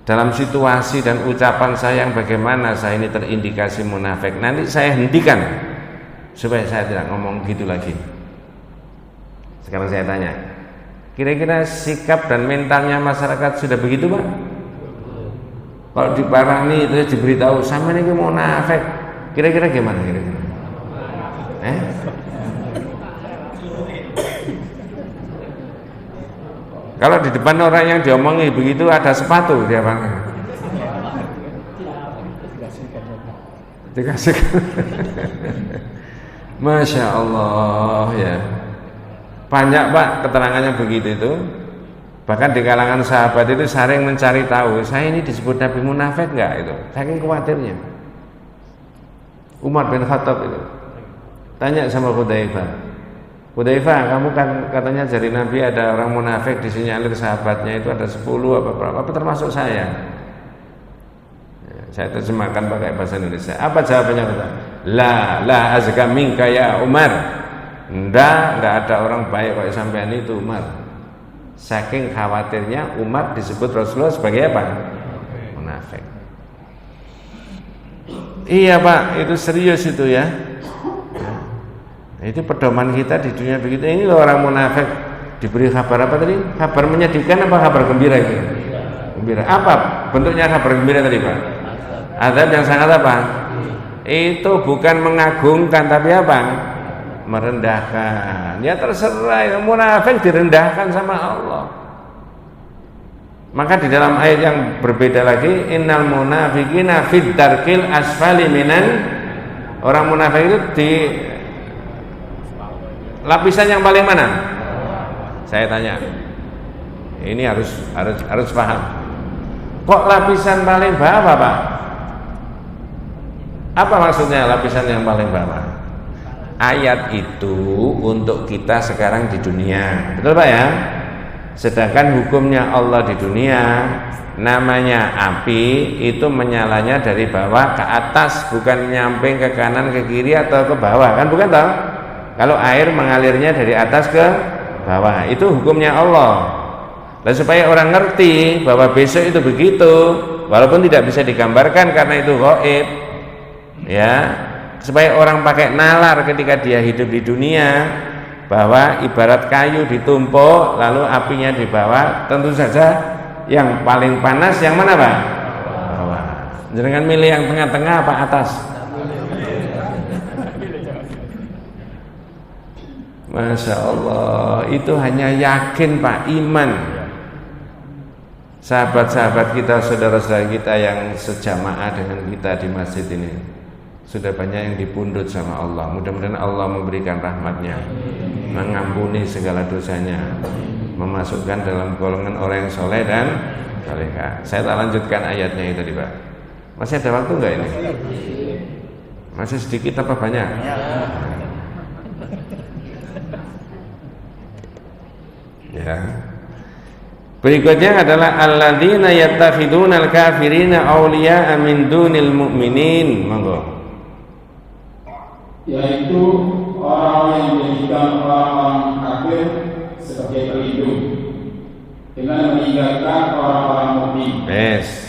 S1: Dalam situasi dan ucapan saya yang bagaimana saya ini terindikasi munafik, nanti saya hentikan supaya saya tidak ngomong gitu lagi. Sekarang saya tanya, kira-kira sikap dan mentalnya masyarakat sudah begitu, Pak? Kalau diparani terus diberitahu sama ini munafik, kira-kira gimana kira-kira? Kalau di depan orang yang diomongi begitu ada sepatu dia pakai. Dikasihkan. Masya Allah ya. Banyak Pak keterangannya begitu itu. Bahkan di kalangan sahabat itu sering mencari tahu, saya ini disebut Nabi munafik enggak itu. Saking khawatirnya. Umar bin Khattab itu tanya sama Hudzaifah, Hudzaifah, kamu kan katanya dari Nabi ada orang munafik, disinyalir sahabatnya itu ada 10 apa berapa, apa termasuk saya? Ya, saya terjemahkan pakai bahasa Indonesia. Apa jawabannya kita? La azka minka ya Umar. Enggak ada orang baik kayak sampean itu Umar. Saking khawatirnya Umar disebut Rasulullah sebagai apa? Munafik. Iya Pak, itu serius itu ya. Itu pedoman kita di dunia begitu. Ini loh orang munafik diberi kabar apa tadi? Kabar menyedihkan apa kabar gembira itu? Gembira. Apa bentuknya kabar gembira tadi Pak? Azab yang sangat apa? Itu bukan mengagungkan tapi apa? Merendahkan. Ya terserah, yang munafik direndahkan sama Allah. Maka di dalam ayat yang berbeda lagi, innal munafiqina fid darkil asfali minan, orang munafik itu di lapisan yang paling mana? Saya tanya. Ini harus paham. Kok lapisan paling bawah, Pak? Apa maksudnya lapisan yang paling bawah? Ayat itu untuk kita sekarang di dunia, betul Pak ya? Sedangkan hukumnya Allah di dunia, namanya api itu menyalanya dari bawah ke atas, bukan nyamping ke kanan ke kiri atau ke bawah, kan bukan toh? Kalau air mengalirnya dari atas ke bawah, itu hukumnya Allah. Dan supaya orang ngerti bahwa besok itu begitu, walaupun tidak bisa digambarkan karena itu gaib, ya. Supaya orang pakai nalar ketika dia hidup di dunia, bahwa ibarat kayu ditumpuk lalu apinya di bawah, tentu saja yang paling panas yang mana Pak? Bawah. Jangan milih yang tengah-tengah apa atas. Masya Allah, itu hanya yakin Pak, iman. Sahabat-sahabat kita, saudara-saudara kita yang sejamaah dengan kita di masjid ini, sudah banyak yang dipundhut sama Allah. Mudah-mudahan Allah memberikan rahmatnya, mengampuni segala dosanya, memasukkan dalam golongan orang yang soleh dan salehah. Saya tak lanjutkan ayatnya itu tadi Pak. Masih ada waktu enggak ini? Masih sedikit apa banyak? Ya. Berikutnya adalah alladzina yattakhidunal kafirina awliya'a min dunil mu'minin. Monggo.
S2: Yaitu orang yang menjadikan orang-orang kafir sebagai pelindung dengan meninggalkan orang-orang mukmin.
S1: Yes.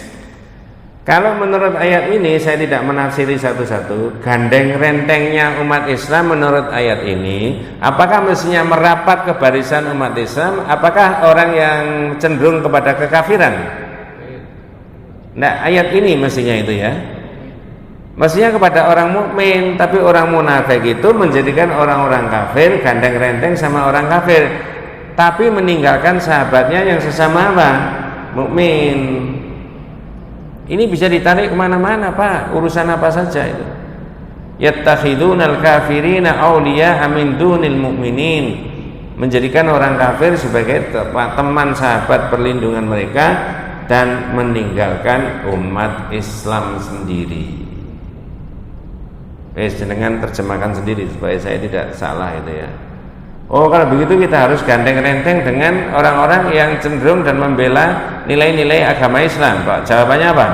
S1: Kalau menurut ayat ini, saya tidak menafsiri satu-satu. Gandeng rentengnya umat Islam menurut ayat ini, apakah mestinya merapat ke barisan umat Islam? Apakah orang yang cenderung kepada kekafiran? Nah, ayat ini mestinya itu ya. Mestinya kepada orang mukmin, tapi orang munafik itu menjadikan orang-orang kafir gandeng renteng sama orang kafir, tapi meninggalkan sahabatnya yang sesama apa? Mukmin. Ini bisa ditarik kemana-mana Pak, urusan apa saja itu. Yattakhidunal kafirina awliya'a min dunil mu'minin, menjadikan orang kafir sebagai teman sahabat perlindungan mereka dan meninggalkan umat Islam sendiri. Jenengan terjemahkan sendiri supaya saya tidak salah itu ya. Oh, kalau begitu kita harus gandeng renteng dengan orang-orang yang cenderung dan membela nilai-nilai agama Islam, Pak. Jawabannya apa?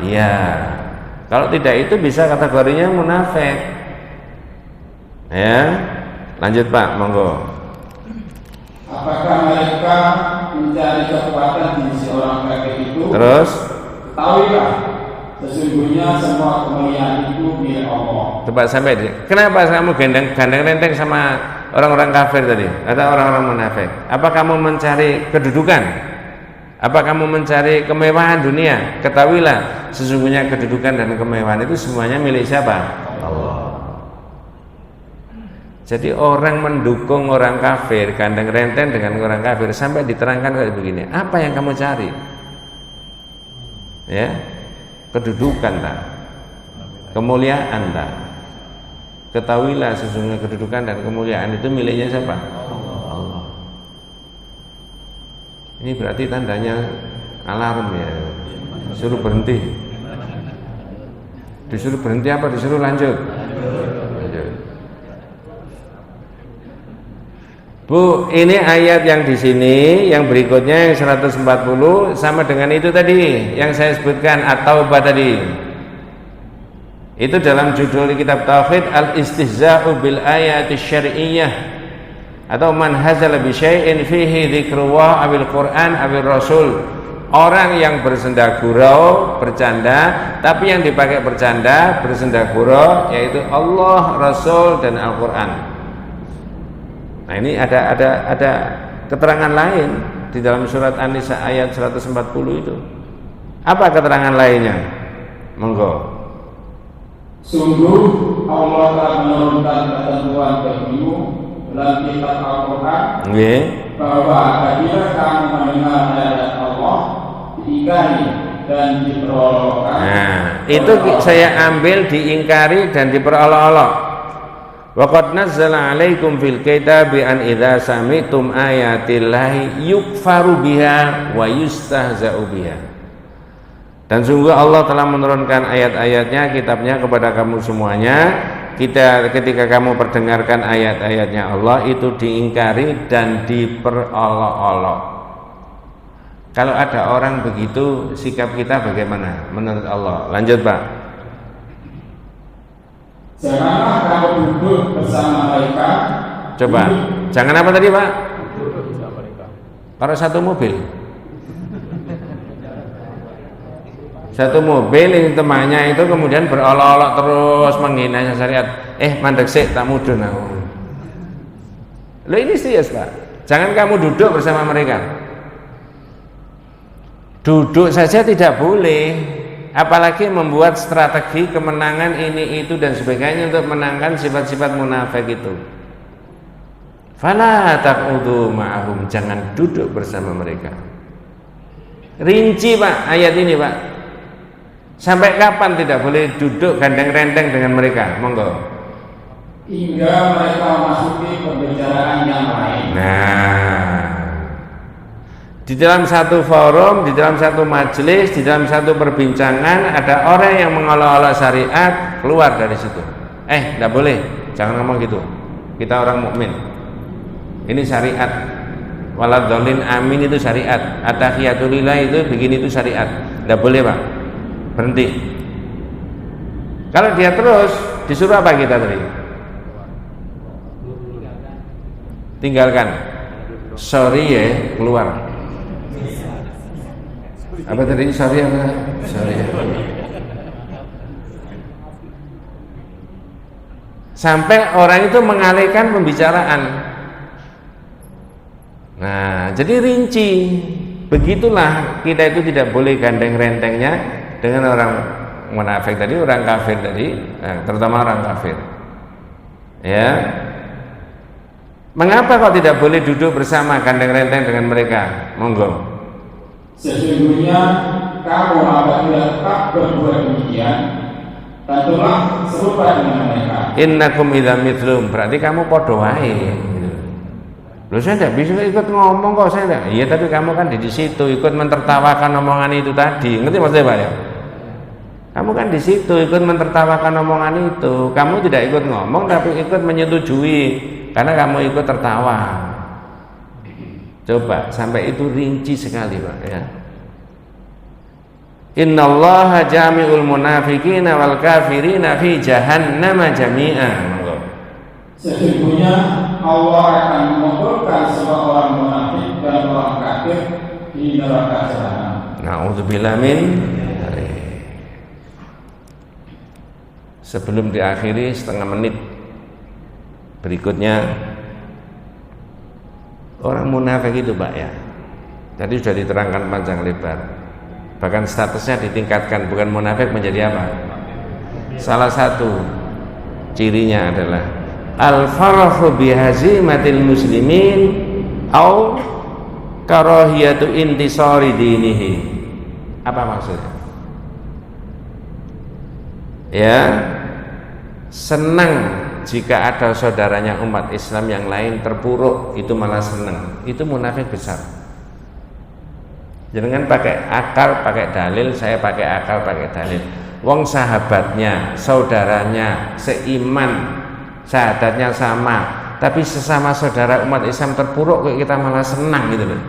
S1: Iya. Kalau tidak itu bisa kategorinya munafik. Ya. Lanjut Pak, monggo.
S2: Apakah mereka mencari kekuatan di sisi orang kafir itu?
S1: Terus?
S2: Ketahuilah, sesungguhnya semua kemuliaan itu milik Allah.
S1: Coba sampai. Kenapa kamu gandeng renteng sama orang-orang kafir tadi atau orang-orang munafik? Apa kamu mencari kedudukan? Apa kamu mencari kemewahan dunia? Ketahuilah, sesungguhnya kedudukan dan kemewahan itu semuanya milik siapa? Allah. Jadi orang mendukung orang kafir, gandeng renteng dengan orang kafir, sampai diterangkan kayak begini. Apa yang kamu cari? Ya, kedudukan tak? Kemuliaan tak? Ketahuilah sesungguhnya kedudukan dan kemuliaan itu miliknya siapa? Allah. Ini berarti tandanya alarm ya. Disuruh berhenti. Disuruh berhenti apa disuruh lanjut? Lanjut. Bu, ini ayat yang di sini, yang berikutnya yang 140 sama dengan itu tadi yang saya sebutkan at-taubah tadi. Itu dalam judul kitab tauhid al-istihza'u bil ayati syar'iyyah atau man hazala bi syai'in fihi dzikrullah awil Qur'an awil Rasul. Orang yang bersenda gurau, bercanda, tapi yang dipakai bercanda, bersenda gurau yaitu Allah, Rasul dan Al-Qur'an. Nah, ini ada keterangan lain di dalam surat An-Nisa ayat 140 itu. Apa keterangan lainnya? Monggo.
S2: Sungguh Allah telah menurunkan ketentuan bagimu dalam kitab Al-Quran bahwa apabila kamu mendengar ayat Allah diingkari dan diperolok-olokkan.
S1: Nah, itu saya ambil diingkari dan diperolok-olok. Wa qad nazzala 'alaikum fil kitabi an idza sami'tum ayatillahi yukfaru biha wa yustahza'u biha. Dan sungguh Allah telah menurunkan ayat-ayatnya, kitabnya kepada kamu semuanya. Ketika kamu perdengarkan ayat-ayatnya Allah, itu diingkari dan diperolok-olok. Kalau ada orang begitu, sikap kita bagaimana menurut Allah? Lanjut Pak.
S2: Janganlah kamu duduk bersama mereka.
S1: Coba, jangan apa tadi Pak? Kalau satu mobil. Satu mobil ini temannya itu kemudian berolok-olok terus menghina syariat. Mandek sik tak mudun aku. Loh, ini serius Pak. Jangan kamu duduk bersama mereka. Duduk saja tidak boleh, apalagi membuat strategi kemenangan ini itu dan sebagainya untuk menangkan sifat-sifat munafik itu. Fala taqudu ma'ahum, jangan duduk bersama mereka. Rinci Pak ayat ini Pak. Sampai kapan tidak boleh duduk gandeng renteng dengan mereka? Monggo.
S2: Hingga mereka masuki pembicaraan yang lain.
S1: Nah, di dalam satu forum, di dalam satu majelis, di dalam satu perbincangan ada orang yang mengolok-olok syariat, keluar dari situ. Tidak boleh, jangan ngomong gitu. Kita orang mukmin. Ini syariat. Waladhdallin amin itu syariat. At-tahiyatulillah itu begini itu syariat. Tidak boleh Pak. Berhenti. Kalau dia terus disuruh apa kita tadi? Tinggalkan. Sorry ya, keluar. Apa tadi? Sorry apa? Sorry. Sampai orang itu mengalihkan pembicaraan. Nah, jadi rinci. Begitulah kita itu tidak boleh gandeng rentengnya dengan orang munafik tadi, orang kafir tadi, terutama orang kafir. Ya. Mengapa kok tidak boleh duduk bersama gandeng renteng dengan mereka? Monggo.
S2: Sesungguhnya kamu apabila tetap berbuat demikian, tentulah serupa dengan mereka.
S1: Innakum idza mithlum, berarti kamu padha wae. Loh saya tidak bisa ikut ngomong kok saya tidak. Iya tapi kamu kan di situ ikut mentertawakan omongan itu tadi. Ngerti maksudnya Pak ya? Kamu kan di situ ikut mentertawakan omongan itu. Kamu tidak ikut ngomong tapi ikut menyetujui karena kamu ikut tertawa. Coba sampai itu rinci sekali Pak ya. Innallaha jami'ul munafiqina wal kafirina fi jahannam jami'an.
S2: Sesungguhnya Allah akan mengumpulkan semua orang munafik dan orang kafir di neraka jahanam.
S1: Na'udzubillah min. Sebelum diakhiri setengah menit berikutnya, orang munafik itu Pak ya, tadi sudah diterangkan panjang lebar. Bahkan statusnya ditingkatkan, bukan munafik menjadi apa? Salah satu cirinya adalah al-farahu bihazimatil muslimin au karahiyatu intisari dinihi. Apa maksudnya? Ya, senang jika ada saudaranya umat Islam yang lain terpuruk, itu malah senang. Itu munafik besar. Jangan pakai akal, pakai dalil, saya pakai akal, pakai dalil. Wong sahabatnya, saudaranya, seiman, syahadatnya sama, tapi sesama saudara umat Islam terpuruk kok kita malah senang gitu loh.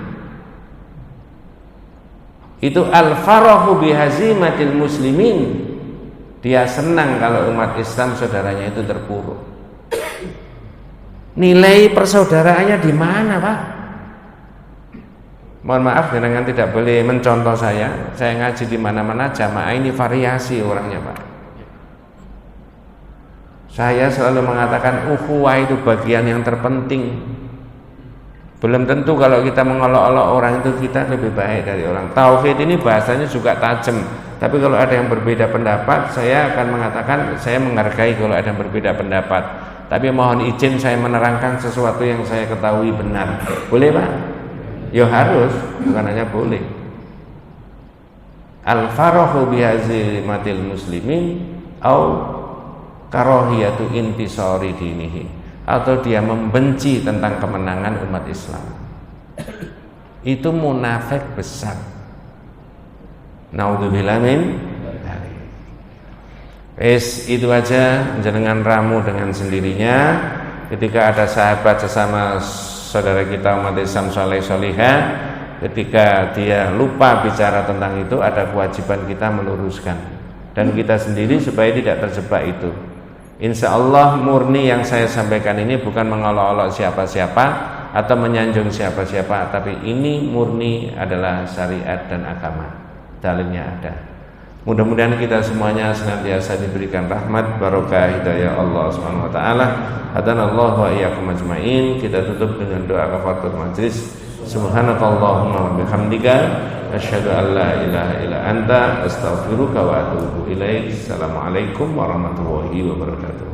S1: Itu al-farahu bihazimatil muslimin. Dia senang kalau umat Islam saudaranya itu terpuruk. Nilai persaudaraannya di mana, Pak? Mohon maaf, jangan tidak boleh mencontoh saya. Saya ngaji di mana-mana, jamaah ini variasi orangnya, Pak. Saya selalu mengatakan ukhuwah itu bagian yang terpenting. Belum tentu kalau kita mengolok-olok orang itu kita lebih baik dari orang. Tauhid ini bahasanya juga tajam. Tapi kalau ada yang berbeda pendapat, saya akan mengatakan saya menghargai kalau ada yang berbeda pendapat. Tapi mohon izin saya menerangkan sesuatu yang saya ketahui benar. Boleh, Pak? Ya harus, bukan hanya boleh. Al-farahu bihazimatil muslimin au karahiyatu intisari dinihi, atau dia membenci tentang kemenangan umat Islam. Itu munafik besar. Naudzubillah min. Itu aja, jenengan ramu dengan sendirinya. Ketika ada sahabat sesama saudara kita umat Islam saleh salihah, ketika dia lupa bicara tentang itu, ada kewajiban kita meluruskan dan kita sendiri supaya tidak terjebak itu. Insya Allah murni yang saya sampaikan ini bukan mengolok-olok siapa-siapa atau menyanjung siapa-siapa, tapi ini murni adalah syariat dan agama, dalilnya ada. Mudah-mudahan kita semuanya senantiasa diberikan rahmat, barokah, hidayah Allah Subhanahu wa taala. Hadanallahu wa iyyakum ajmain. Kita tutup dengan doa kafaratul majlis. Subhanakallahumma wa bihamdika asyhadu an la ilaha illa anta astaghfiruka wa atubu ilaik. Assalamualaikum warahmatullahi wabarakatuh.